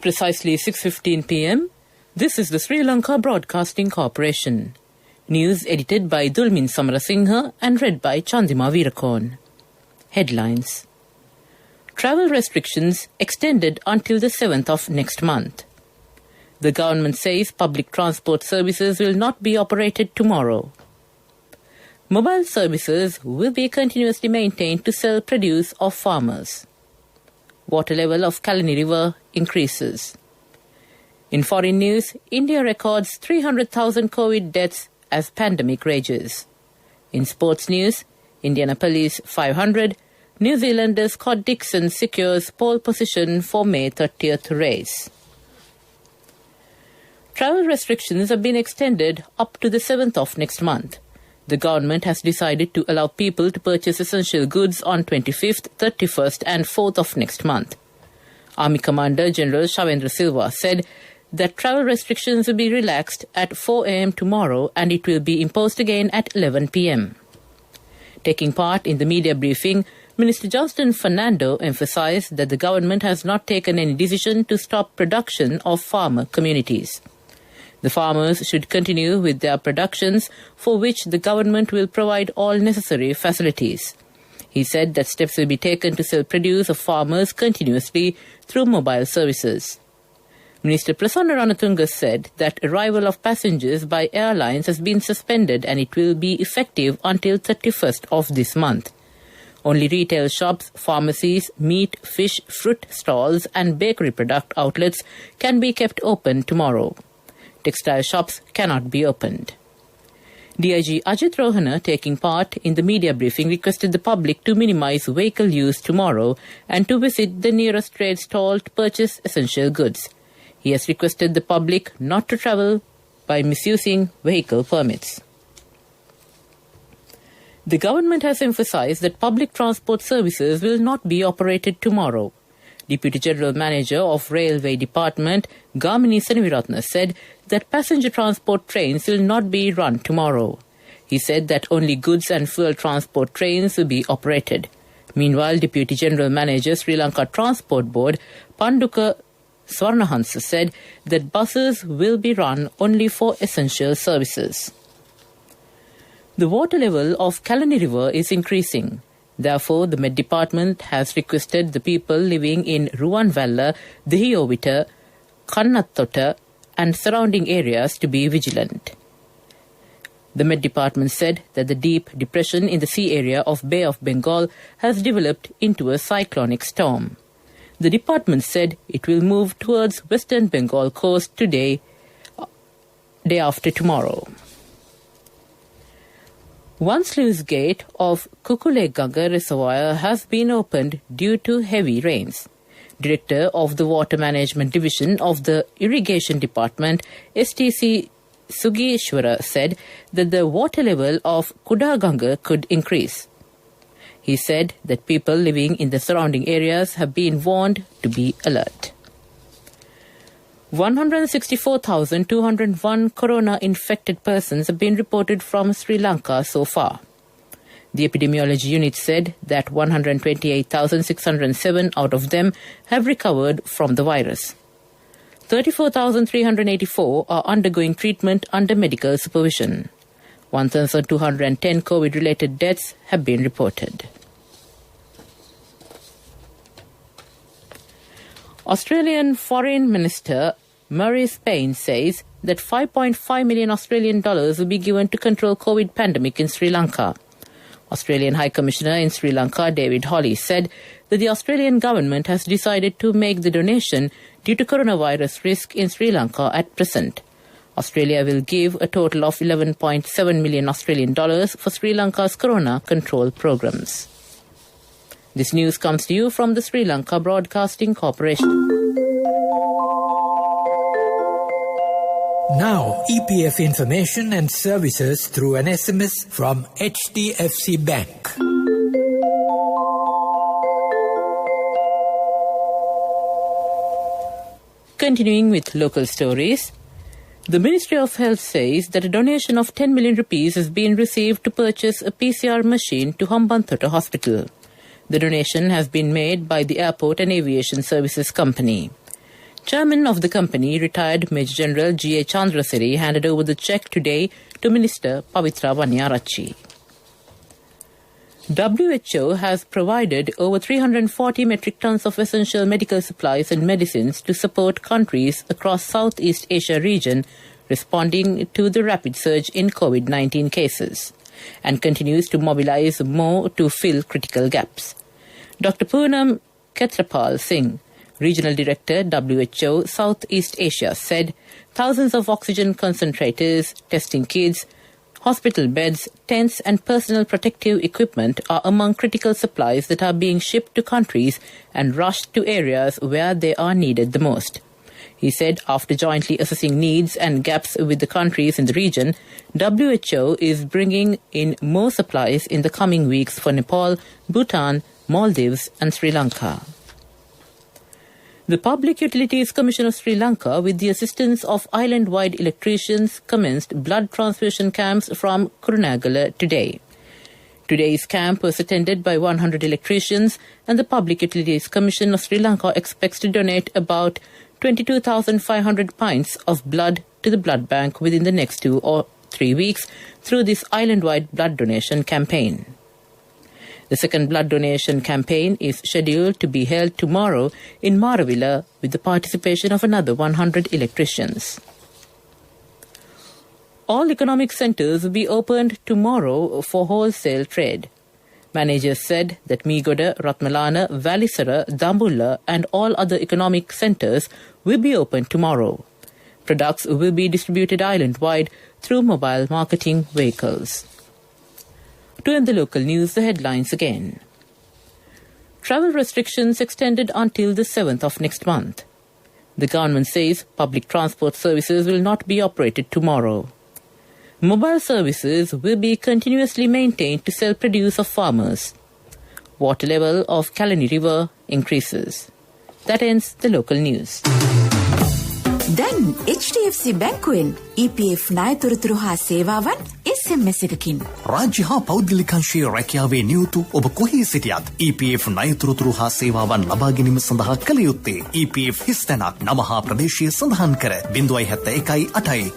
Precisely 6:15 p.m. This is the Sri Lanka Broadcasting Corporation. News edited by Dulmin Samarasinghe and read by Chandima Veerakorn. Headlines. Travel restrictions extended until the 7th of next month. The government says public transport services will not be operated tomorrow. Mobile services will be continuously maintained to sell produce of farmers. Water level of Kalani River increases. In foreign news, India records 300,000 COVID deaths as pandemic rages. In sports news, Indianapolis 500, New Zealander Scott Dixon secures pole position for May 30th race. Travel restrictions have been extended up to the 7th of next month. The government has decided to allow people to purchase essential goods on 25th, 31st and 4th of next month. Army Commander General Shavendra Silva said that travel restrictions will be relaxed at 4 a.m. tomorrow and it will be imposed again at 11 p.m. Taking part in the media briefing, Minister Johnston Fernando emphasized that the government has not taken any decision to stop production of farmer communities. The farmers should continue with their productions, for which the government will provide all necessary facilities. He said that steps will be taken to sell produce of farmers continuously through mobile services. Minister Prasanna Ranatunga said that arrival of passengers by airlines has been suspended and it will be effective until 31st of this month. Only retail shops, pharmacies, meat, fish, fruit stalls and bakery product outlets can be kept open tomorrow. Textile shops cannot be opened. DIG Ajit Rohana, taking part in the media briefing, requested the public to minimize vehicle use tomorrow and to visit the nearest trade stall to purchase essential goods. He has requested the public not to travel by misusing vehicle permits. The government has emphasized that public transport services will not be operated tomorrow. Deputy General Manager of Railway Department, Gamini Senaviratna, said that passenger transport trains will not be run tomorrow. He said that only goods and fuel transport trains will be operated. Meanwhile, Deputy General Manager Sri Lanka Transport Board, Panduka Swarnahansa, said that buses will be run only for essential services. The water level of Kalani River is increasing. Therefore, the Met Department has requested the people living in Ruwanvalla, Dehiyovita, Kannattota and surrounding areas to be vigilant. The Met Department said that the deep depression in the sea area of Bay of Bengal has developed into a cyclonic storm. The department said it will move towards western Bengal coast today, day after tomorrow. One sluice gate of Kukuleganga Reservoir has been opened due to heavy rains. Director of the Water Management Division of the Irrigation Department, STC Sugeshwara, said that the water level of Kudaganga could increase. He said that people living in the surrounding areas have been warned to be alert. 164,201 corona-infected persons have been reported from Sri Lanka so far. The epidemiology unit said that 128,607 out of them have recovered from the virus. 34,384 are undergoing treatment under medical supervision. 1,210 COVID-related deaths have been reported. Australian Foreign Minister Maurice Payne says that $5.5 million Australian dollars will be given to control COVID pandemic in Sri Lanka. Australian High Commissioner in Sri Lanka, David Holly, said that the Australian government has decided to make the donation due to coronavirus risk in Sri Lanka at present. Australia will give a total of $11.7 million Australian dollars for Sri Lanka's corona control programs. This news comes to you from the Sri Lanka Broadcasting Corporation. Now, EPF information and services through an SMS from HDFC Bank. Continuing with local stories, the Ministry of Health says that a donation of 10 million rupees has been received to purchase a PCR machine to Hambantota Hospital. The donation has been made by the Airport and Aviation Services Company. Chairman of the company, retired Major General G.A. Chandrasiri, handed over the cheque today to Minister Pavitra Vanniyarachchi. WHO has provided over 340 metric tons of essential medical supplies and medicines to support countries across Southeast Asia region responding to the rapid surge in COVID-19 cases, and continues to mobilize more to fill critical gaps. Dr. Poonam Khetrapal Singh, Regional Director, WHO Southeast Asia, said thousands of oxygen concentrators, testing kits, hospital beds, tents and personal protective equipment are among critical supplies that are being shipped to countries and rushed to areas where they are needed the most. He said after jointly assessing needs and gaps with the countries in the region, WHO is bringing in more supplies in the coming weeks for Nepal, Bhutan, Maldives and Sri Lanka. The Public Utilities Commission of Sri Lanka, with the assistance of island-wide electricians, commenced blood transfusion camps from Kurunegala today. Today's camp was attended by 100 electricians, and the Public Utilities Commission of Sri Lanka expects to donate about 22,500 pints of blood to the blood bank within the next 2 or 3 weeks through this island-wide blood donation campaign. The second blood donation campaign is scheduled to be held tomorrow in Maravilla with the participation of another 100 electricians. All economic centres will be opened tomorrow for wholesale trade. Managers said that Meegoda, Ratmalana, Valisara, Dambulla and all other economic centres will be open tomorrow. Products will be distributed island-wide through mobile marketing vehicles. To end the local news, the headlines again. Travel restrictions extended until the 7th of next month. The government says public transport services will not be operated tomorrow. Mobile services will be continuously maintained to sell produce of farmers. Water level of Kalani River increases. That ends the local news. Then HDFC Bankuwen EPF ණයතොරතුරු හා සේවාවන් SMS එකකින් රාජ්‍ය හා පෞද්ගලිකංශයේ රැකියාවේ නියුතු ඔබ කොහේ සිටියත් EPF ණයතොරතුරු හා සේවාවන් ලබා ගැනීම සඳහා කළ යුත්තේ EPF හිස්තැනක් නම හා ප්‍රදේශය සඳහන් කර 071 8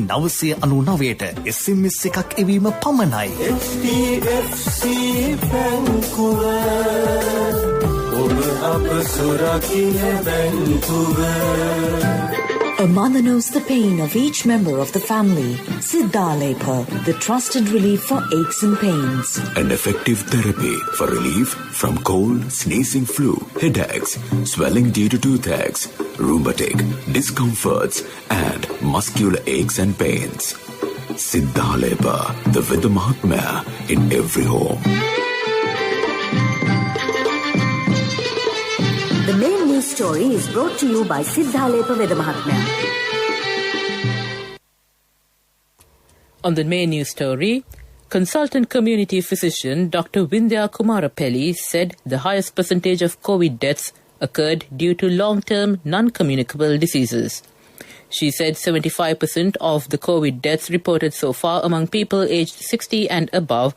999ට SMS එකක් එවීම පමණයි. HDFC Bankuwen ඔබ අප සුරකින්න බැංකුව. A mother knows the pain of each member of the family. Siddhalepa, the trusted relief for aches and pains. An effective therapy for relief from cold, sneezing, flu, headaches, swelling due to toothaches, rheumatic, discomforts, and muscular aches and pains. Siddhalepa, the Vidya Mahatmya in every home. The main news story is brought to you by Siddhalepa Veda Mahatmya. On the main news story, consultant community physician Dr. Vindhya Kumarapelli said the highest percentage of COVID deaths occurred due to long-term non-communicable diseases. She said 75% of the COVID deaths reported so far among people aged 60 and above,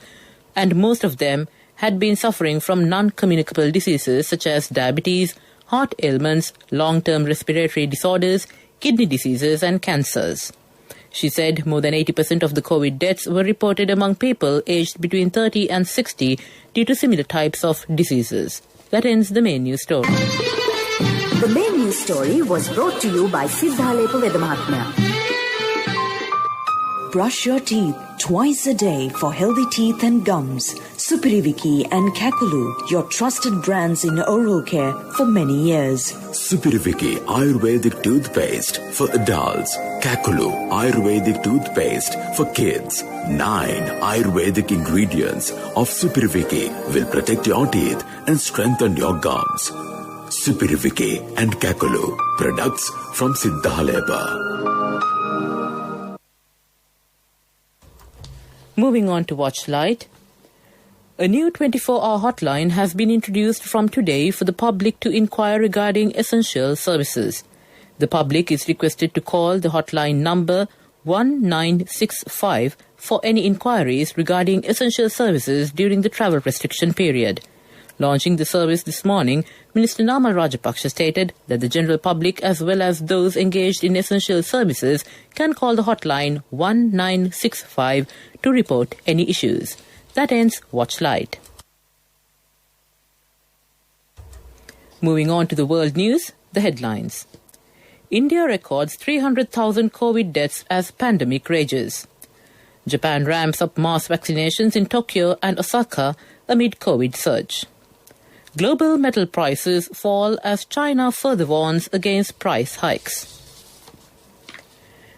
and most of them had been suffering from non-communicable diseases such as diabetes, heart ailments, long-term respiratory disorders, kidney diseases and cancers. She said more than 80% of the COVID deaths were reported among people aged between 30 and 60 due to similar types of diseases. That ends the main news story. The main news story was brought to you by Siddhalepa Veda Mahatmya. Brush your teeth twice a day for healthy teeth and gums. Supiriviki and Kakulu, your trusted brands in oral care for many years. Supiriviki Ayurvedic toothpaste for adults. Kakulu Ayurvedic toothpaste for kids. 9 Ayurvedic ingredients of Supiriviki will protect your teeth and strengthen your gums. Supiriviki and Kakulu, products from Siddhalepa. Moving on to Watch Light. A new 24-hour hotline has been introduced from today for the public to inquire regarding essential services. The public is requested to call the hotline number 1965 for any inquiries regarding essential services during the travel restriction period. Launching the service this morning, Minister Namal Rajapaksa stated that the general public as well as those engaged in essential services can call the hotline 1965 to report any issues. That ends Watch Light. Moving on to the world news, the headlines. India records 300,000 COVID deaths as pandemic rages. Japan ramps up mass vaccinations in Tokyo and Osaka amid COVID surge. Global metal prices fall as China further warns against price hikes.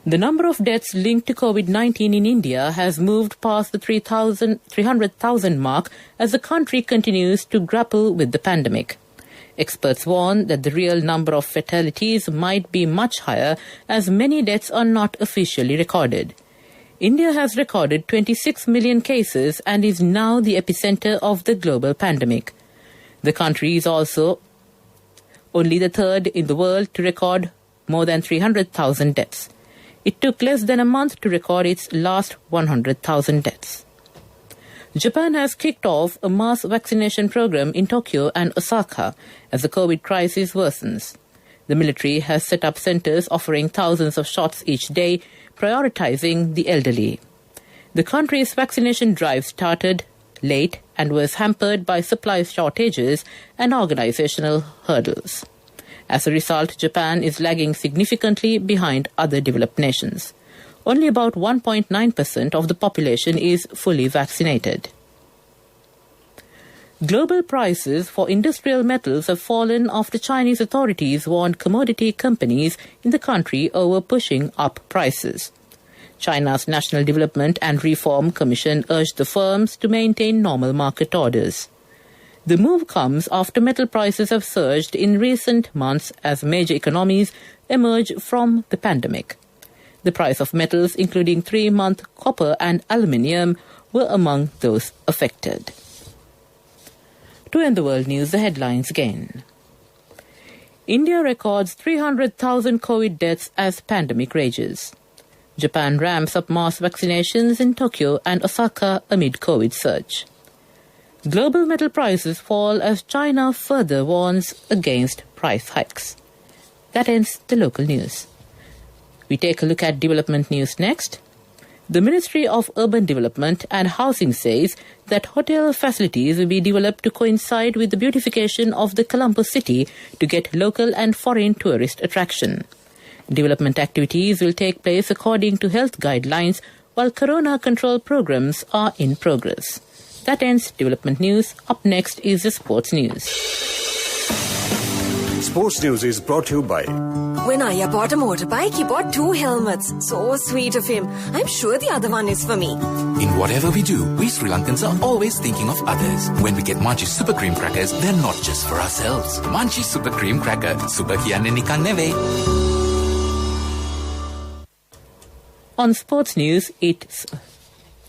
The number of deaths linked to COVID-19 in India has moved past the 300,000 mark as the country continues to grapple with the pandemic. Experts warn that the real number of fatalities might be much higher as many deaths are not officially recorded. India has recorded 26 million cases and is now the epicenter of the global pandemic. The country is also only the third in the world to record more than 300,000 deaths. It took less than a month to record its last 100,000 deaths. Japan has kicked off a mass vaccination program in Tokyo and Osaka as the COVID crisis worsens. The military has set up centers offering thousands of shots each day, prioritizing the elderly. The country's vaccination drive started late and was hampered by supply shortages and organizational hurdles. As a result, Japan is lagging significantly behind other developed nations. Only about 1.9% of the population is fully vaccinated. Global prices for industrial metals have fallen after Chinese authorities warned commodity companies in the country over pushing up prices. China's National Development and Reform Commission urged the firms to maintain normal market orders. The move comes after metal prices have surged in recent months as major economies emerge from the pandemic. The price of metals, including 3-month copper and aluminium, were among those affected. To end the world news, the headlines again. India records 300,000 COVID deaths as pandemic rages. Japan ramps up mass vaccinations in Tokyo and Osaka amid COVID surge. Global metal prices fall as China further warns against price hikes. That ends the local news. We take a look at development news next. The Ministry of Urban Development and Housing says that hotel facilities will be developed to coincide with the beautification of the Colombo city to get local and foreign tourist attraction. Development activities will take place according to health guidelines while corona control programs are in progress. That ends development news. Up next is the sports news. Sports news is brought to you by... When Aya bought a motorbike, he bought 2 helmets. So sweet of him. I'm sure the other one is for me. In whatever we do, we Sri Lankans are always thinking of others. When we get Munchie Super Cream Crackers, they're not just for ourselves. Munchie Super Cream Cracker. Super kiyanne nikan neve. On sports news, it's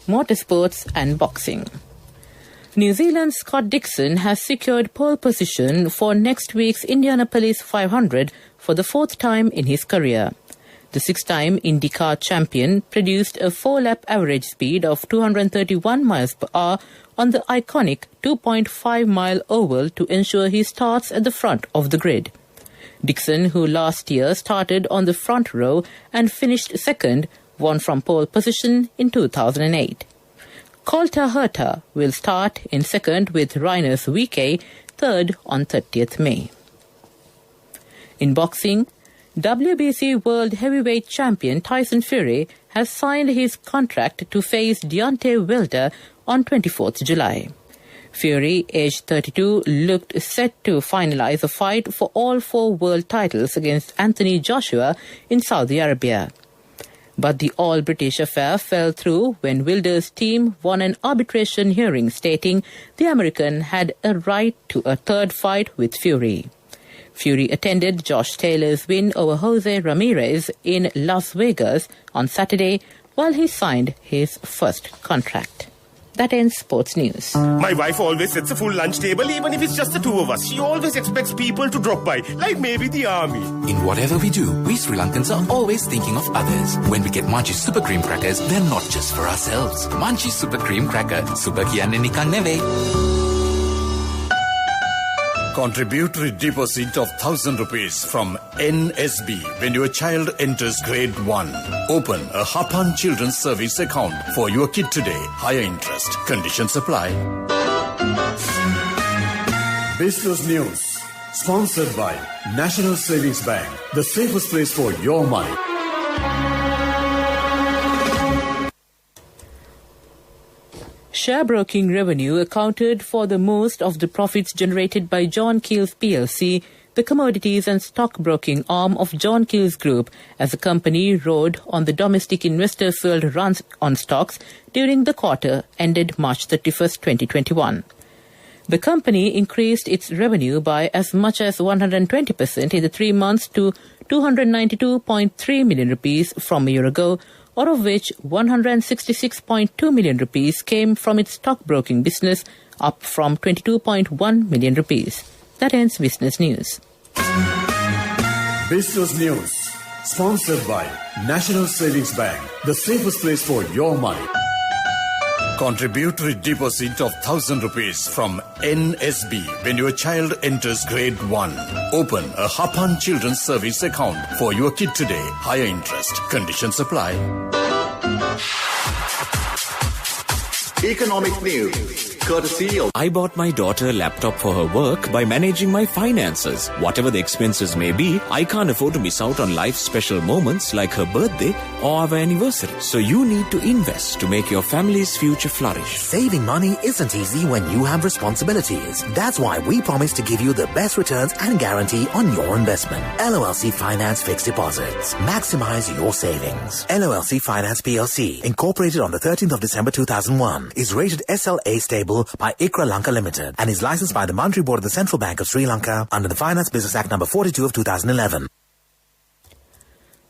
motorsports and boxing. New Zealand's Scott Dixon has secured pole position for next week's Indianapolis 500 for the 4th time in his career. The 6-time IndyCar champion produced a 4-lap average speed of 231 miles per hour on the iconic 2.5-mile oval to ensure he starts at the front of the grid. Dixon, who last year started on the front row and finished second, won from pole position in 2008. Colter Herta will start in second with Rhinus VK third on 30th May. In boxing, WBC World Heavyweight Champion Tyson Fury has signed his contract to face Deontay Wilder on 24th July. Fury, aged 32, looked set to finalize a fight for all 4 world titles against Anthony Joshua in Saudi Arabia. But the all-British affair fell through when Wilder's team won an arbitration hearing stating the American had a right to a third fight with Fury. Fury attended Josh Taylor's win over Jose Ramirez in Las Vegas on Saturday, while he signed his first contract. That ends sports news. My wife always sets a full lunch table, even if it's just the two of us. She always expects people to drop by, like maybe the army. In whatever we do, we Sri Lankans are always thinking of others. When we get Munchie Super Cream Crackers, they're not just for ourselves. Munchie Super Cream Cracker. Super kiyanne nikan neveyi. Contributory deposit of ₹1,000 from NSB when your child enters grade 1. Open a Hapan Children's Service account for your kid today. Higher interest. Conditions apply. Business News. Sponsored by National Savings Bank. The safest place for your money. Share broking revenue accounted for the most of the profits generated by John Keells plc, the commodities and stock broking arm of John Keells Group, as the company rode on the domestic investor-fueled runs on stocks during the quarter ended March 31st, 2021. The company increased its revenue by as much as 120% in the 3 months to ₹292.3 million from a year ago, out of which ₹166.2 million came from its stockbroking business, up from ₹22.1 million. That ends business news. Business News. Sponsored by National Savings Bank. The safest place for your money. Contributory deposit of ₹1,000 from NSB when your child enters grade 1. Open a Hapan Children's Service account for your kid today. Higher interest. Conditions apply. Economic news. Courtesy of I bought my daughter a laptop for her work by managing my finances. Whatever the expenses may be, I can't afford to miss out on life's special moments like her birthday or our anniversary. So you need to invest to make your family's future flourish. Saving money isn't easy when you have responsibilities. That's why we promise to give you the best returns and guarantee on your investment. LOLC Finance Fixed Deposits. Maximize your savings. LOLC Finance PLC, incorporated on the 13th of December 2001, is rated SLA stable by ICRA Lanka Limited and is licensed by the Monetary Board of the Central Bank of Sri Lanka under the Finance Business Act number 42 of 2011.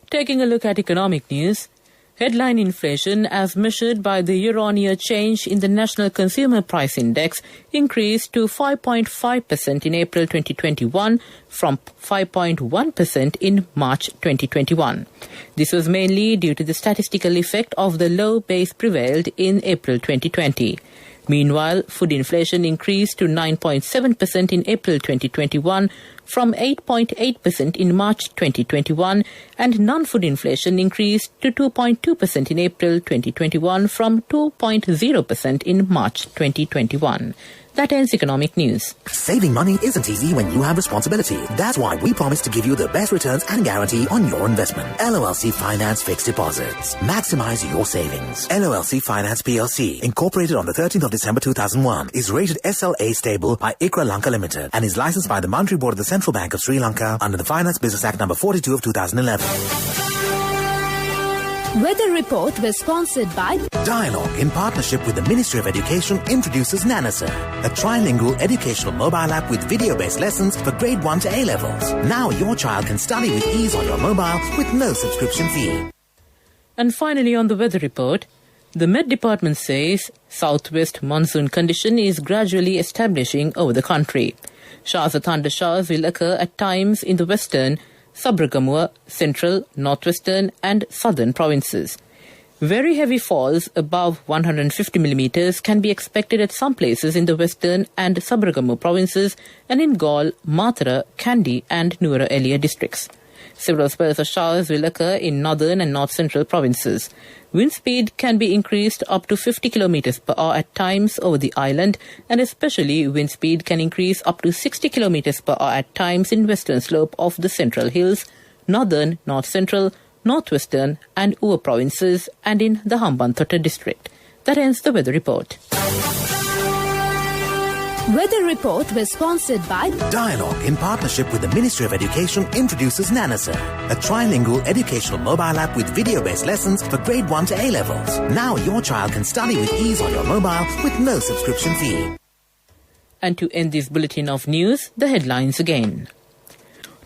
Taking a look at economic news, headline inflation as measured by the year-on-year change in the National Consumer Price Index increased to 5.5% in April 2021 from 5.1% in March 2021. This was mainly due to the statistical effect of the low base prevailed in April 2020. Meanwhile, food inflation increased to 9.7% in April 2021 from 8.8% in March 2021, and non-food inflation increased to 2.2% in April 2021 from 2.0% in March 2021. That ends economic news. Saving money isn't easy when you have responsibility. That's why we promise to give you the best returns and guarantee on your investment. LOLC Finance Fixed Deposits. Maximize your savings. LOLC Finance PLC, incorporated on the 13th of December 2001, is rated SLA stable by ICRA Lanka Limited and is licensed by the Monetary Board of the Central Bank of Sri Lanka under the Finance Business Act number 42 of 2011. Weather Report was sponsored by Dialogue, in partnership with the Ministry of Education, introduces Nanasa, a trilingual educational mobile app with video-based lessons for grade 1 to A-levels. Now your child can study with ease on your mobile with no subscription fee. And finally, on the Weather Report, the Met Department says southwest monsoon condition is gradually establishing over the country. Showers or thunder showers will occur at times in the western, Sabragamua, central, northwestern and southern provinces. Very heavy falls above 150 millimeters can be expected at some places in the western and Sabragamua provinces and in Galle, Mathura, Kandy and Nuwara Eliya districts. Several spells of showers will occur in northern and north-central provinces. Wind speed can be increased up to 50 kilometers per hour at times over the island, and especially wind speed can increase up to 60 kilometers per hour at times in western slope of the Central Hills, northern, north-central, northwestern and Uva provinces and in the Hambantota district. That ends the Weather Report. Weather Report was sponsored by Dialogue, in partnership with the Ministry of Education, introduces Nanasa, a trilingual educational mobile app with video-based lessons for grade 1 to A-levels. Now your child can study with ease on your mobile with no subscription fee. And to end this bulletin of news, the headlines again.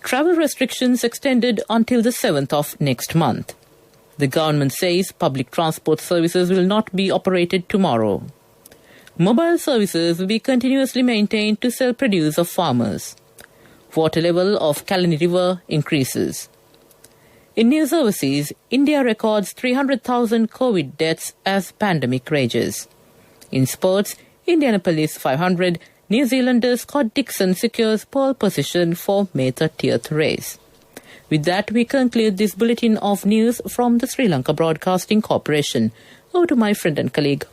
Travel restrictions extended until the 7th of next month. The government says public transport services will not be operated tomorrow. Mobile services will be continuously maintained to sell produce of farmers. Water level of Kalani River increases. In news overseas, India records 300,000 COVID deaths as pandemic rages. In sports, Indianapolis 500, New Zealander Scott Dixon secures pole position for May 30th race. With that, we conclude this bulletin of news from the Sri Lanka Broadcasting Corporation. Over to my friend and colleague,